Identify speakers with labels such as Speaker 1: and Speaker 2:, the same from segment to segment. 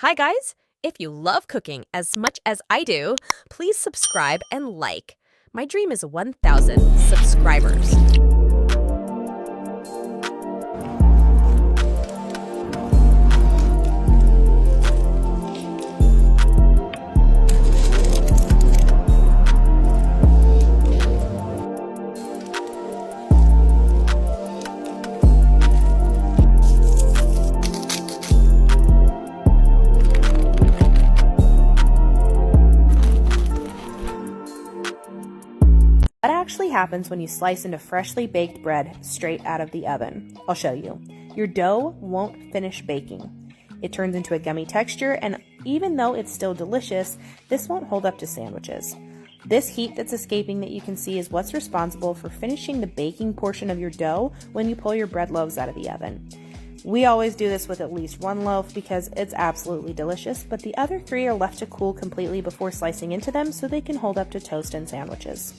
Speaker 1: Hi, guys! If you love cooking as much as I do, please subscribe and like. My dream is 1,000 subscribers. What actually happens when you slice into freshly baked bread straight out of the oven? I'll show you. Your dough won't finish baking. It turns into a gummy texture, and even though it's still delicious, this won't hold up to sandwiches. This heat that's escaping that you can see is what's responsible for finishing the baking portion of your dough when you pull your bread loaves out of the oven. We always do this with at least one loaf because it's absolutely delicious, but the other three are left to cool completely before slicing into them so they can hold up to toast and sandwiches.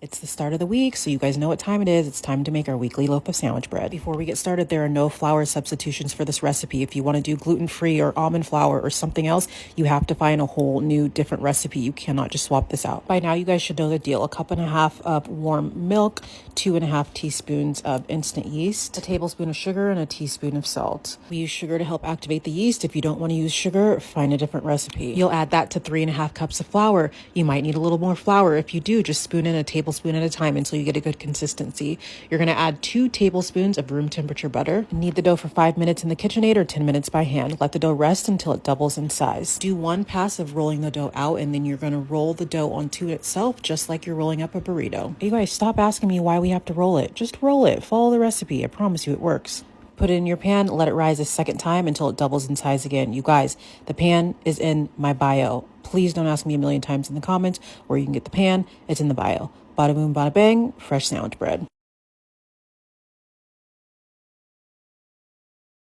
Speaker 2: It's the start of the week, so you guys know what time it is. It's time to make our weekly loaf of sandwich bread. Before we get started, there are no flour substitutions for this recipe. If you want to do gluten-free or almond flour or something else, you have to find a whole new different recipe. You cannot just swap this out. By now, you guys should know the deal. 1.5 cups of warm milk, 2.5 teaspoons of instant yeast, a tablespoon of sugar, and a teaspoon of salt. We use sugar to help activate the yeast. If you don't want to use sugar, find a different recipe. You'll add that to 3.5 cups of flour. You might need a little more flour. If you do, just spoon in a tablespoon at a time until you get a good consistency. You're going to add 2 tablespoons of room temperature butter. Knead the dough for 5 minutes in the KitchenAid or 10 minutes by hand. Let the dough rest until it doubles in size. Do one pass of rolling the dough out, and then you're going to roll the dough onto itself just like you're rolling up a burrito. You guys, stop asking me why we have to roll it. Just roll it. Follow the recipe. I promise you it works. Put it in your pan, let it rise a second time until it doubles in size again. You guys, the pan is in my bio. Please don't ask me a million times in the comments where you can get the pan. It's in the bio. Bada boom, bada bang, fresh sandwich bread.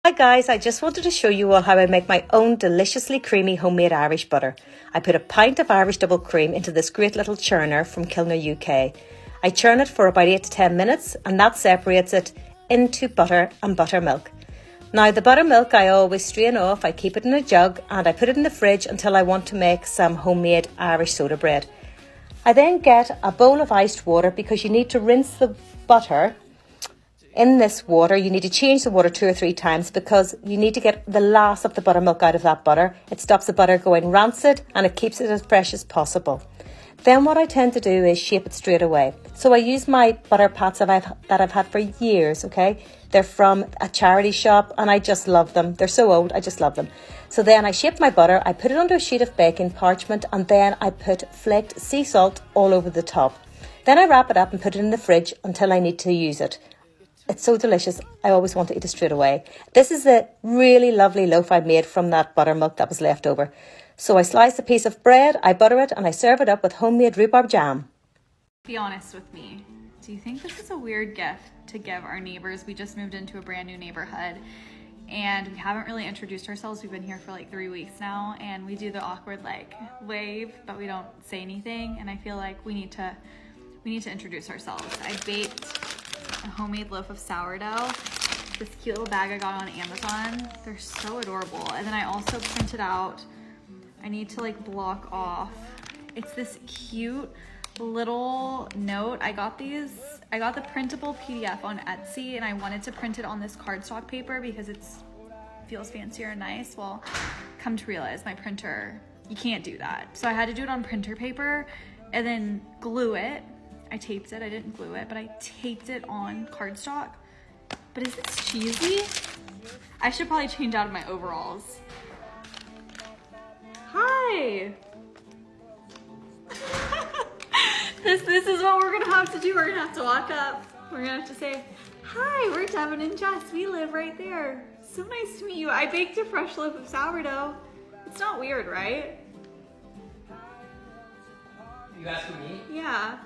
Speaker 3: Hi guys, I just wanted to show you all how I make my own deliciously creamy homemade Irish butter. I put a pint of Irish double cream into this great little churner from Kilner, UK. I churn it for about 8 to 10 minutes and that separates it into butter and buttermilk. Now the buttermilk I always strain off, I keep it in a jug and I put it in the fridge until I want to make some homemade Irish soda bread. I then get a bowl of iced water because you need to rinse the butter in this water. You need to change the water 2 or 3 times because you need to get the last of the buttermilk out of that butter. It stops the butter going rancid and it keeps it as fresh as possible. Then what I tend to do is shape it straight away. So I use my butter pats that I've had for years, okay? They're from a charity shop and I just love them. They're so old, I just love them. So then I shape my butter, I put it under a sheet of baking parchment and then I put flaked sea salt all over the top. Then I wrap it up and put it in the fridge until I need to use it. It's so delicious. I always want to eat it straight away. This is a really lovely loaf I made from that buttermilk that was left over. So I slice a piece of bread, I butter it, and I serve it up with homemade rhubarb jam.
Speaker 4: Be honest with me. Do you think this is a weird gift to give our neighbors? We just moved into a brand new neighborhood and we haven't really introduced ourselves. We've been here for like 3 weeks now and we do the awkward like wave, but we don't say anything. And I feel like we need to introduce ourselves. I baked a homemade loaf of sourdough. This cute little bag I got on Amazon. They're so adorable. And then I also printed out, I need to like block off. It's this cute little note. I got the printable PDF on Etsy and I wanted to print it on this cardstock paper because it feels fancier and nice. Well, come to realize my printer, you can't do that. So I had to do it on printer paper and then glue it. I taped it, I didn't glue it, but I taped it on cardstock. But is this cheesy? I should probably change out of my overalls. Hi! This is what we're gonna have to do. We're gonna have to walk up. We're gonna have to say, hi, we're Devin and Jess. We live right there. So nice to meet you. I baked a fresh loaf of sourdough. It's not weird, right?
Speaker 5: You asking me?
Speaker 4: Yeah.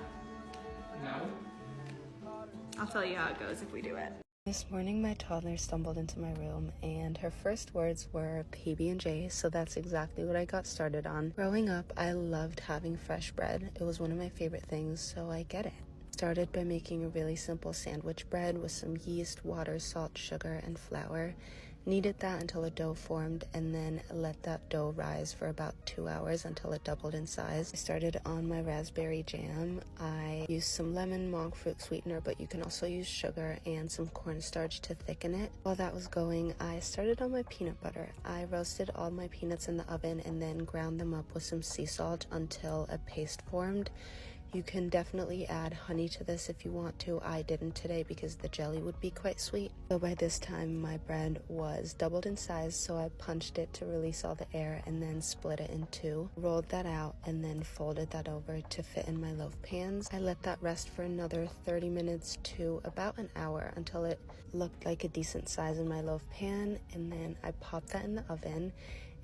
Speaker 5: No.
Speaker 4: I'll tell you how it goes if we do it.
Speaker 6: This morning, my toddler stumbled into my room, and her first words were PB&J, so that's exactly what I got started on. Growing up, I loved having fresh bread. It was one of my favorite things, so I get it. Started by making a really simple sandwich bread with some yeast, water, salt, sugar, and flour. Kneaded that until a dough formed and then let that dough rise for about 2 hours until it doubled in size. I started on my raspberry jam. I used some lemon, monk fruit sweetener, but you can also use sugar and some cornstarch to thicken it. While that was going, I started on my peanut butter. I roasted all my peanuts in the oven and then ground them up with some sea salt until a paste formed. You can definitely add honey to this if you want to. I didn't today because the jelly would be quite sweet. So by this time my bread was doubled in size, so I punched it to release all the air and then split it in 2. Rolled that out and then folded that over to fit in my loaf pans. I let that rest for another 30 minutes to about an hour until it looked like a decent size in my loaf pan, and then I popped that in the oven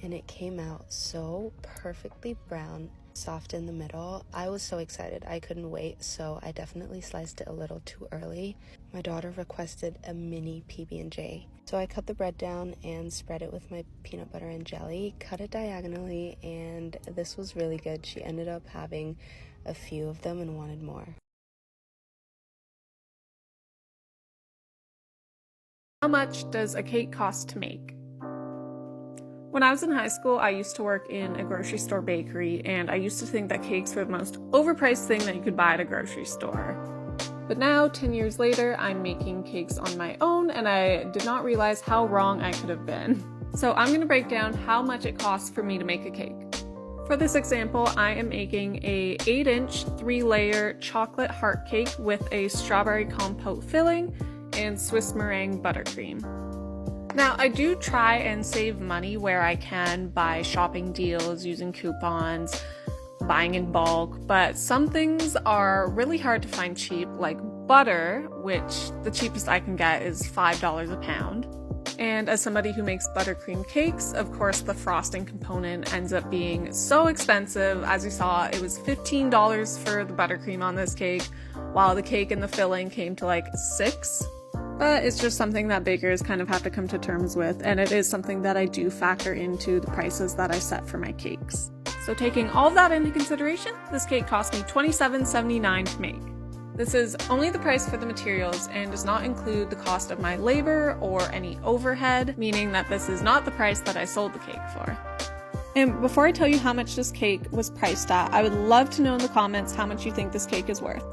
Speaker 6: and it came out so perfectly brown, soft in the middle. I was so excited, I couldn't wait, so I definitely sliced it a little too early. My daughter requested a mini PB&J, so I cut the bread down and spread it with my peanut butter and jelly, cut it diagonally, and this was really good. She ended up having a few of them and wanted more.
Speaker 5: much does a cake cost to make? When I was in high school, I used to work in a grocery store bakery, and I used to think that cakes were the most overpriced thing that you could buy at a grocery store. But now, 10 years later, I'm making cakes on my own, and I did not realize how wrong I could have been. So I'm going to break down how much it costs for me to make a cake. For this example, I am making a 8-inch 3-layer chocolate heart cake with a strawberry compote filling and Swiss meringue buttercream. Now, I do try and save money where I can by shopping deals, using coupons, buying in bulk, but some things are really hard to find cheap, like butter, which the cheapest I can get is $5 a pound. And as somebody who makes buttercream cakes, of course the frosting component ends up being so expensive. As you saw, it was $15 for the buttercream on this cake, while the cake and the filling came to like $6. But it's just something that bakers kind of have to come to terms with, and it is something that I do factor into the prices that I set for my cakes. So taking all of that into consideration, this cake cost me $27.79 to make. This is only the price for the materials and does not include the cost of my labor or any overhead, meaning that this is not the price that I sold the cake for. And before I tell you how much this cake was priced at, I would love to know in the comments how much you think this cake is worth.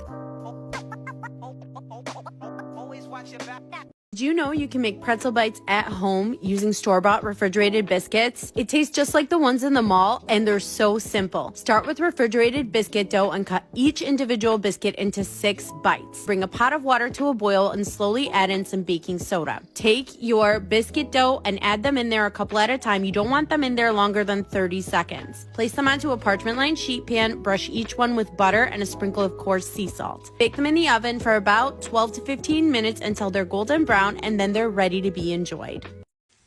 Speaker 7: Did you know you can make pretzel bites at home using store-bought refrigerated biscuits? It tastes just like the ones in the mall, and they're so simple. Start with refrigerated biscuit dough and cut each individual biscuit into 6 bites. Bring a pot of water to a boil and slowly add in some baking soda. Take your biscuit dough and add them in there a couple at a time. You don't want them in there longer than 30 seconds. Place them onto a parchment-lined sheet pan, brush each one with butter and a sprinkle of coarse sea salt. Bake them in the oven for about 12 to 15 minutes until they're golden brown, and then they're ready to be enjoyed.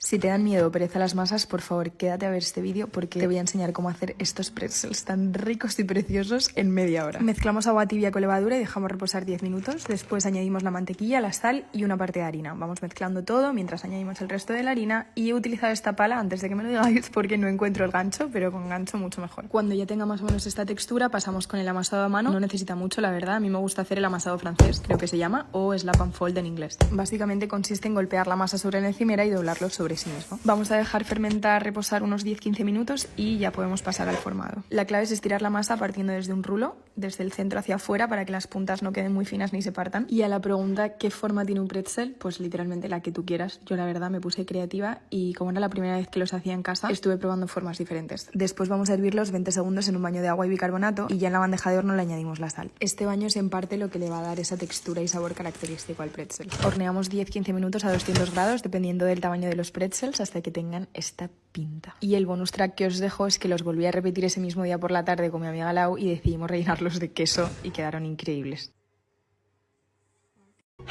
Speaker 8: Si te dan miedo o pereza las masas, por favor, quédate a ver este vídeo porque te voy a enseñar cómo hacer estos pretzels tan ricos y preciosos en media hora. Mezclamos agua tibia con levadura y dejamos reposar 10 minutos. Después añadimos la mantequilla, la sal y una parte de harina. Vamos mezclando todo mientras añadimos el resto de la harina, y he utilizado esta pala antes de que me lo digáis porque no encuentro el gancho, pero con gancho mucho mejor. Cuando ya tenga más o menos esta textura, pasamos con el amasado a mano. No necesita mucho, la verdad. A mí me gusta hacer el amasado francés, creo que se llama, o slap and fold en inglés. Básicamente consiste en golpear la masa sobre la encimera y doblarlo sobre sí mismo. Vamos a dejar fermentar, reposar unos 10-15 minutos y ya podemos pasar al formado. La clave es estirar la masa partiendo desde un rulo, desde el centro hacia afuera, para que las puntas no queden muy finas ni se partan. Y a la pregunta ¿qué forma tiene un pretzel? Pues literalmente la que tú quieras. Yo la verdad me puse creativa y como era la primera vez que los hacía en casa, estuve probando formas diferentes. Después vamos a hervirlos 20 segundos en un baño de agua y bicarbonato, y ya en la bandeja de horno le añadimos la sal. Este baño es en parte lo que le va a dar esa textura y sabor característico al pretzel. Horneamos 10-15 minutos a 200 grados dependiendo del tamaño de los pretzels hasta que tengan esta pinta. Y el bonus track que os dejo es que los volví a repetir ese mismo día por la tarde con mi amiga Lau y decidimos rellenarlos de queso y quedaron increíbles.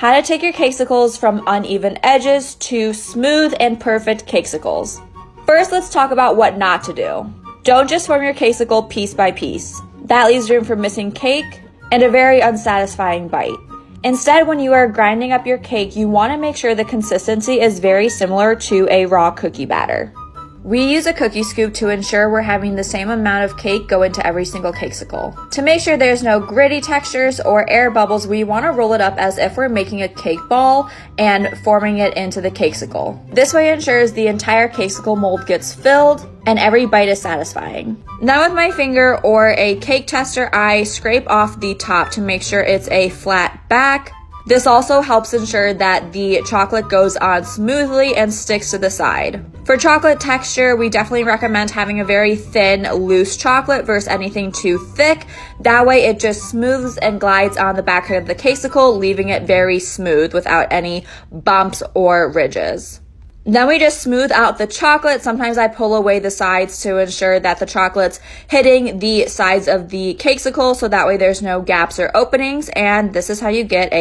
Speaker 9: How to take your cakesicles from uneven edges to smooth and perfect cakesicles. First, let's talk about what not to do. Don't just form your cakesicle piece by piece. That leaves room for missing cake and a very unsatisfying bite. Instead, when you are grinding up your cake, you want to make sure the consistency is very similar to a raw cookie batter. We use a cookie scoop to ensure we're having the same amount of cake go into every single cakesicle. To make sure there's no gritty textures or air bubbles, we want to roll it up as if we're making a cake ball and forming it into the cakesicle. This way ensures the entire cakesicle mold gets filled and every bite is satisfying. Now with my finger or a cake tester, I scrape off the top to make sure it's a flat back. This also helps ensure that the chocolate goes on smoothly and sticks to the side. For chocolate texture, we definitely recommend having a very thin, loose chocolate versus anything too thick. That way it just smooths and glides on the back of the cakesicle, leaving it very smooth without any bumps or ridges. Then we just smooth out the chocolate. Sometimes I pull away the sides to ensure that the chocolate's hitting the sides of the cakesicle so that way there's no gaps or openings, and this is how you get a